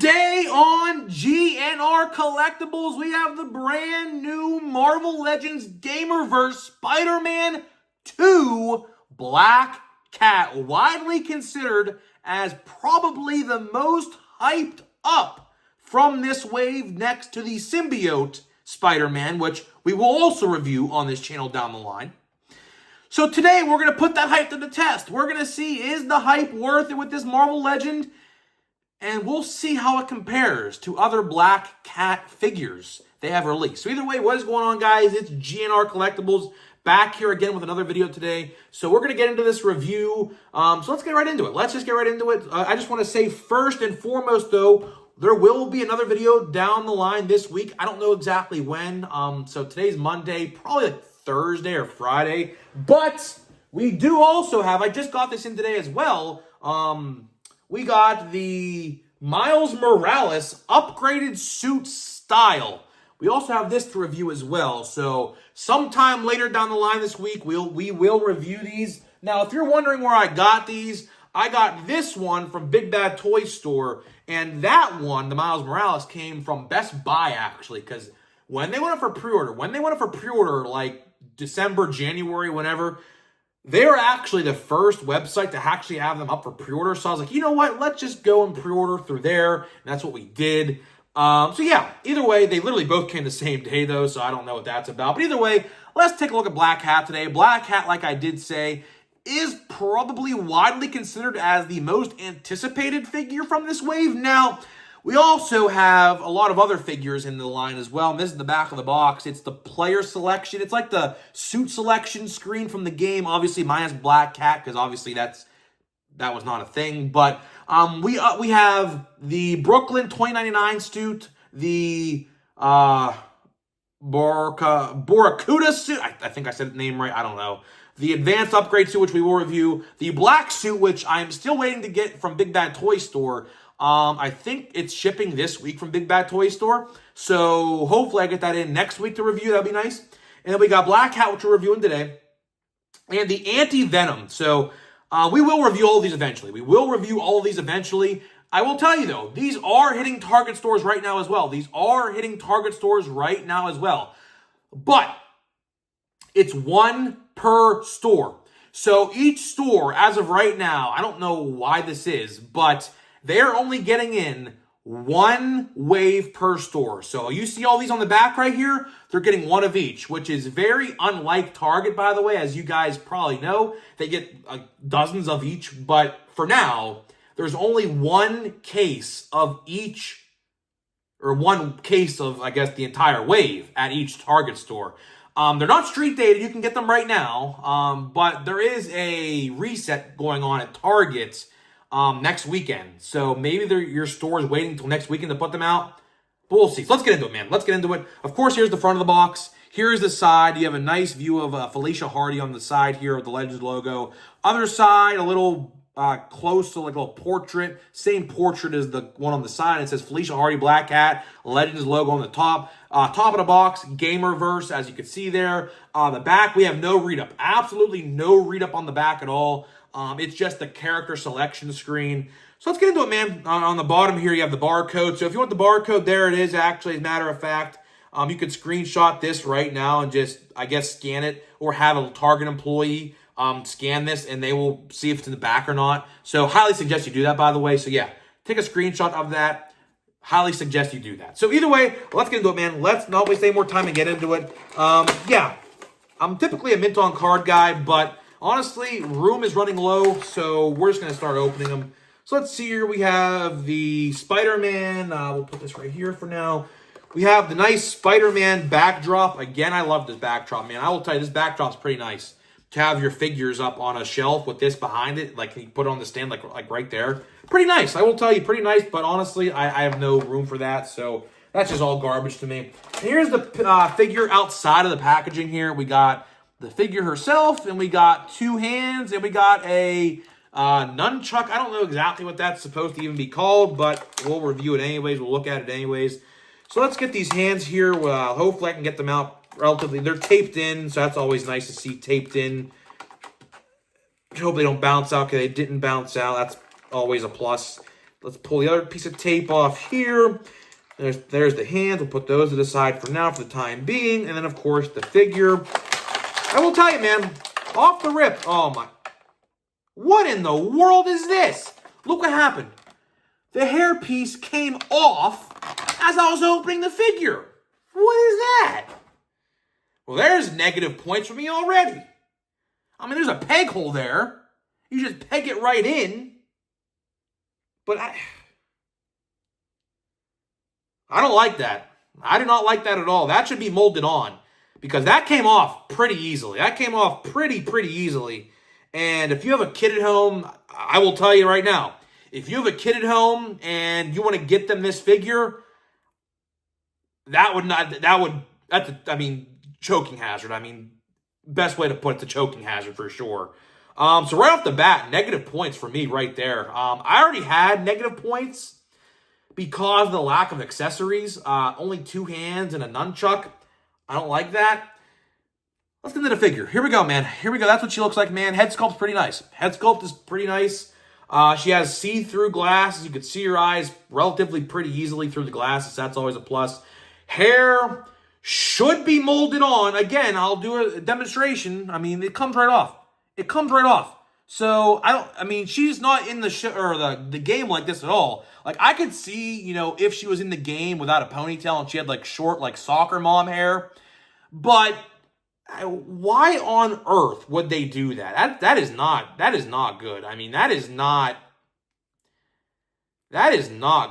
Today on GNR Collectibles, we have the brand new Marvel Legends Gamerverse Spider-Man 2 Black Cat, widely considered as probably the most hyped up from this wave next to the symbiote Spider-Man, which we will also review on this channel down the line. So today we're going to put that hype to the test. We're going to see, is the hype worth it with this Marvel Legend? And we'll see how it compares to other Black Cat figures they have released. So either way, what is going on, guys? It's GNR Collectibles back here again with another video today. So we're going to get into this review. So let's get right into it. Let's just get right into it. I just want to say first and foremost, though, there will be another video down the line this week. I don't know exactly when. So today's Monday, probably like Thursday or Friday. But we do also have, I just got this in today as well, we got the Miles Morales upgraded suit style. We also have this to review as well. So sometime later down the line this week, we will review these. Now, if you're wondering where I got these, I got this one from Big Bad Toy Store. And that one, the Miles Morales, came from Best Buy, actually. Because when they went up for pre-order, like December, January, whenever, they are actually the first website to actually have them up for pre-order. So I was like, you know what? Let's just go and pre-order through there. And that's what we did. So yeah, either way, they literally both came the same day though. So I don't know what that's about. But either way, let's take a look at Black Cat today. Black Cat, like I did say, is probably widely considered as the most anticipated figure from this wave. Now, we also have a lot of other figures in the line as well. And this is the back of the box. It's the player selection. It's like the suit selection screen from the game. Obviously, minus Black Cat, because obviously that was not a thing. But we have the Brooklyn 2099 suit, the Barracuda suit. I think I said the name right. I don't know. The advanced upgrade suit, which we will review. The black suit, which I'm still waiting to get from Big Bad Toy Store. I think it's shipping this week from Big Bad Toy Store. So hopefully I get that in next week to review. That'd be nice. And then we got Black Cat, which we're reviewing today. And the Anti-Venom. So we will review all of these eventually. I will tell you, though, these are hitting Target stores right now as well. But it's one per store. So each store, as of right now, I don't know why this is, but they're only getting in one wave per store. So you see all these on the back right here? They're getting one of each, which is very unlike Target, by the way. As you guys probably know, they get dozens of each. But for now, there's only one case of each, or one case of, I guess, the entire wave at each Target store. They're not street dated. You can get them right now. But there is a reset going on at Target next weekend. So maybe your store is waiting until next weekend to put them out. But we'll see. So let's get into it, man. Let's get into it. Of course, here's the front of the box. Here's the side. You have a nice view of Felicia Hardy on the side here with the Legends logo. Other side, a little close to like a little portrait. Same portrait as the one on the side. It says Felicia Hardy, Black Cat, Legends logo on the top. Top of the box, Gamerverse, as you can see there. The back, we have no read-up. Absolutely no read-up on the back at all. It's just the character selection screen. So let's get into it, man. On the bottom here, you have the barcode. So if you want the barcode, there it is, actually, as a matter of fact. You could screenshot this right now and just, I guess, scan it, or have a Target employee scan this, and they will see if it's in the back or not. So highly suggest you do that, by the way. So yeah, take a screenshot of that. Highly suggest you do that. So either way, let's get into it, man. Let's not waste any more time and get into it. Yeah, I'm typically a mint on card guy, but honestly, room is running low, so we're just going to start opening them. So let's see here. We have the Spider-Man. We'll put this right here for now. We have the nice Spider-Man backdrop. Again, I love this backdrop, man. I will tell you, this backdrop's pretty nice. To have your figures up on a shelf with this behind it, like you put it on the stand, like right there. Pretty nice. I will tell you, pretty nice, but honestly, I have no room for that, so that's just all garbage to me. And here's the figure outside of the packaging here. We got the figure herself, and we got two hands, and we got a nunchuck. I don't know exactly what that's supposed to even be called, but we'll review it anyways. We'll look at it anyways. So let's get these hands here. Hopefully I can get them out relatively. They're taped in, so that's always nice to see taped in. I hope they don't bounce out, because they didn't bounce out. That's always a plus. Let's pull the other piece of tape off here. There's the hands. We'll put those to the side for now for the time being. And then, of course, the figure. I will tell you, man, off the rip. Oh, my. What in the world is this? Look what happened. The hairpiece came off as I was opening the figure. What is that? Well, there's negative points for me already. I mean, there's a peg hole there. You just peg it right in. But I don't like that. I do not like that at all. That should be molded on because that came off pretty easily. That came off pretty easily. And if you have a kid at home, I will tell you right now, if you have a kid at home and you want to get them this figure, choking hazard. I mean, best way to put it, the choking hazard for sure. So right off the bat, negative points for me right there. I already had negative points because of the lack of accessories. Only 2 hands and a nunchuck. I don't like that. Let's get into the figure. Here we go, man. Here we go. That's what she looks like, man. Head sculpt's pretty nice. Head sculpt is pretty nice. She has see-through glasses. You could see her eyes relatively pretty easily through the glasses. That's always a plus. Hair should be molded on. Again, I'll do a demonstration. I mean, it comes right off. It comes right off. So, she's not in the show or the game like this at all. Like, I could see, if she was in the game without a ponytail and she had, like, short, like, soccer mom hair. But why on earth would they do that? That is not good. I mean, that is not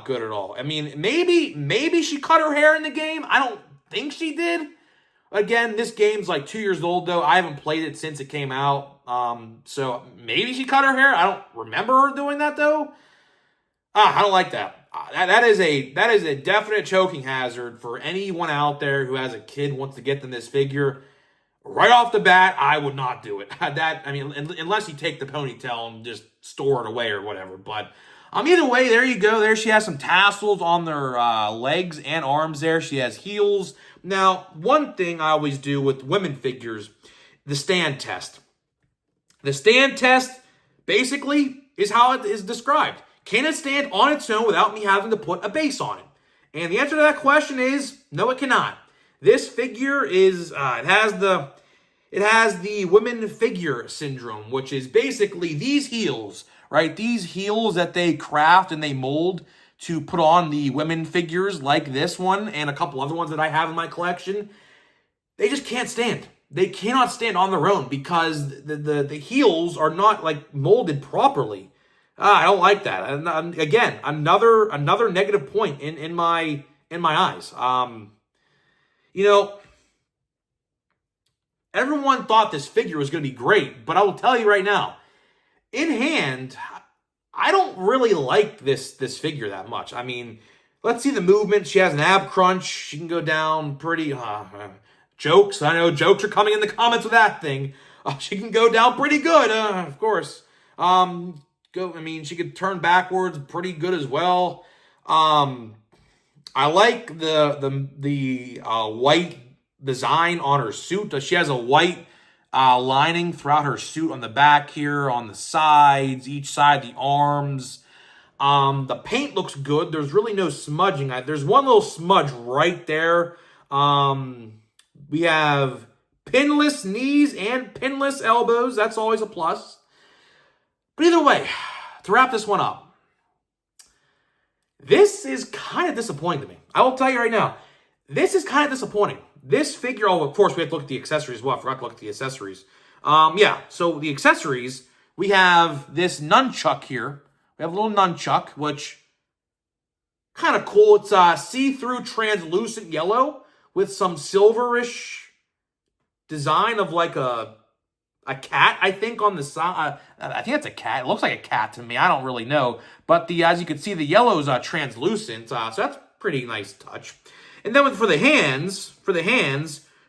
good at all. I mean, maybe she cut her hair in the game. I don't think she did. Again, this game's like 2 years old, though. I haven't played it since it came out. So maybe she cut her hair. I don't remember her doing that, though. I don't like that. That is a definite choking hazard for anyone out there who has a kid wants to get them this figure. Right off the bat, I would not do it. Unless you take the ponytail and just store it away or whatever. But either way, there you go. There she has some tassels on their legs and arms there. She has heels. Now, one thing I always do with women figures, the stand test. The stand test basically is how it is described. Can it stand on its own without me having to put a base on it? And the answer to that question is no, it cannot. This figure is it has the women figure syndrome, which is basically these heels, right? These heels that they craft and they mold to put on the women figures like this one and a couple other ones that I have in my collection. They just can't stand. They cannot stand on their own because the heels are not like molded properly. I don't like that. And again, another negative point in my eyes. Everyone thought this figure was going to be great, but I will tell you right now, in hand, I don't really like this figure that much. I mean, let's see the movement. She has an ab crunch. She can go down pretty... jokes. I know jokes are coming in the comments with that thing. She can go down pretty good, of course. She could turn backwards pretty good as well. I like the white design on her suit. She has a white lining throughout her suit on the back here, on the sides, each side, the arms. The paint looks good. There's really no smudging. There's one little smudge right there. We have pinless knees and pinless elbows. That's always a plus. But either way, to wrap this one up, this is kind of disappointing to me. I will tell you right now, this is kind of disappointing. This figure, of course, we have to look at the accessories as well. I forgot to look at the accessories. So the accessories, we have this nunchuck here. We have a little nunchuck, which kind of cool. It's see-through translucent yellow with some silverish design of like a cat, I think, on the side. I think it's a cat. It looks like a cat to me. I don't really know. But as you can see, the yellow is translucent. So that's a pretty nice touch. And then for the hands,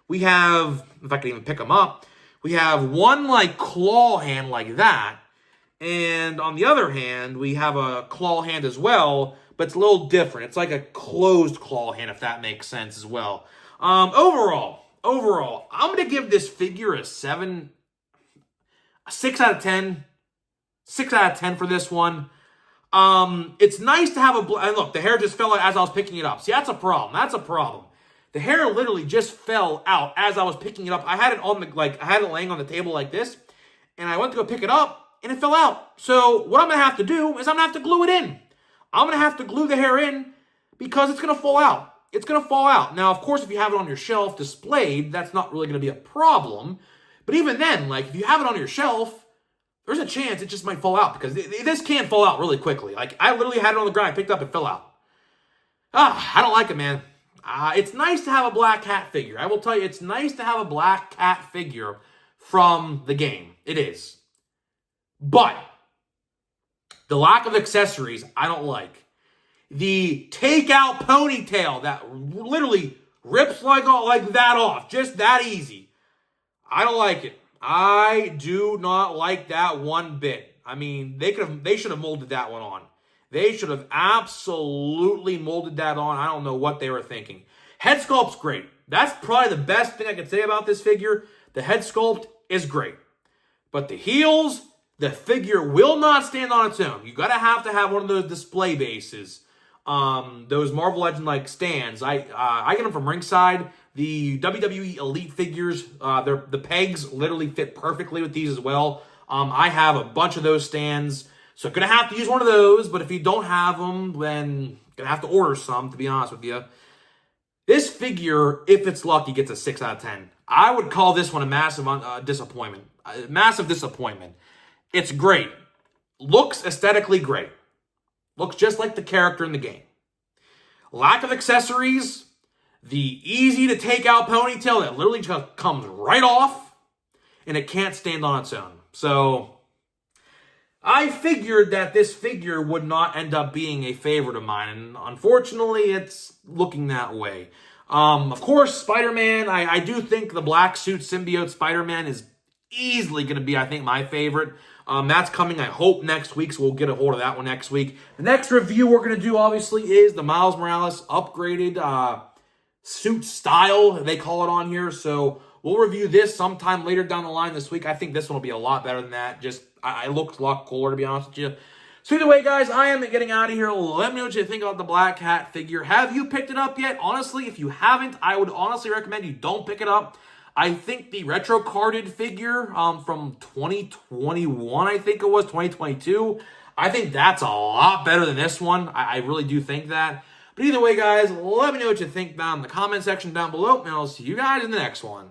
we have, if I can even pick them up, we have one like claw hand like that. And on the other hand, we have a claw hand as well, but it's a little different. It's like a closed claw hand, if that makes sense as well. Overall, I'm going to give this figure a 6 out of 10. 6 out of 10 for this one. It's nice to have and look, the hair just fell out as I was picking it up. See, that's a problem. That's a problem. The hair literally just fell out as I was picking it up. I had it on I had it laying on the table like this, and I went to go pick it up, and it fell out. So what I'm going to have to do is I'm going to have to glue it in. I'm going to have to glue the hair in because it's going to fall out. It's going to fall out. Now, of course, if you have it on your shelf displayed, that's not really going to be a problem. But even then, like, if you have it on your shelf, there's a chance it just might fall out because this can't fall out really quickly. Like, I literally had it on the ground. I picked it up, it fell out. I don't like it, man. It's nice to have a black cat figure. I will tell you, it's nice to have a black cat figure from the game. It is. But the lack of accessories, I don't like. The takeout ponytail that literally rips like that off. Just that easy. I don't like it. I do not like that one bit. I mean, they should have molded that one on. They should have absolutely molded that on. I don't know what they were thinking. Head sculpt's great. That's probably the best thing I can say about this figure. The head sculpt is great. But the heels, the figure will not stand on its own. You gotta have to have one of those display bases. Those Marvel Legend like stands. I get them from Ringside. The WWE Elite figures, the pegs literally fit perfectly with these as well. I have a bunch of those stands, so gonna have to use one of those. But if you don't have them, then gonna have to order some. To be honest with you, this figure, if it's lucky, gets a 6 out of 10. I would call this one a massive disappointment. Massive disappointment. It's great. Looks aesthetically great. Looks just like the character in the game. Lack of accessories. The easy to take out ponytail that literally just comes right off. And it can't stand on its own. So I figured that this figure would not end up being a favorite of mine. And unfortunately, it's looking that way. Of course, Spider-Man. I do think the black suit symbiote Spider-Man is easily going to be, I think, my favorite. That's coming, I hope, next week, so we'll get a hold of that one next week. The next review we're going to do, obviously, is the Miles Morales upgraded suit style, they call it on here. So we'll review this sometime later down the line this week. I think this one will be a lot better than that. Just, it looks a lot cooler, to be honest with you. So either way, guys, I am getting out of here. Let me know what you think about the Black Cat figure. Have you picked it up yet? Honestly, if you haven't, I would honestly recommend you don't pick it up. I think the retro carded figure from 2021, I think it was, 2022, I think that's a lot better than this one. I really do think that. But either way, guys, let me know what you think down in the comment section down below, and I'll see you guys in the next one.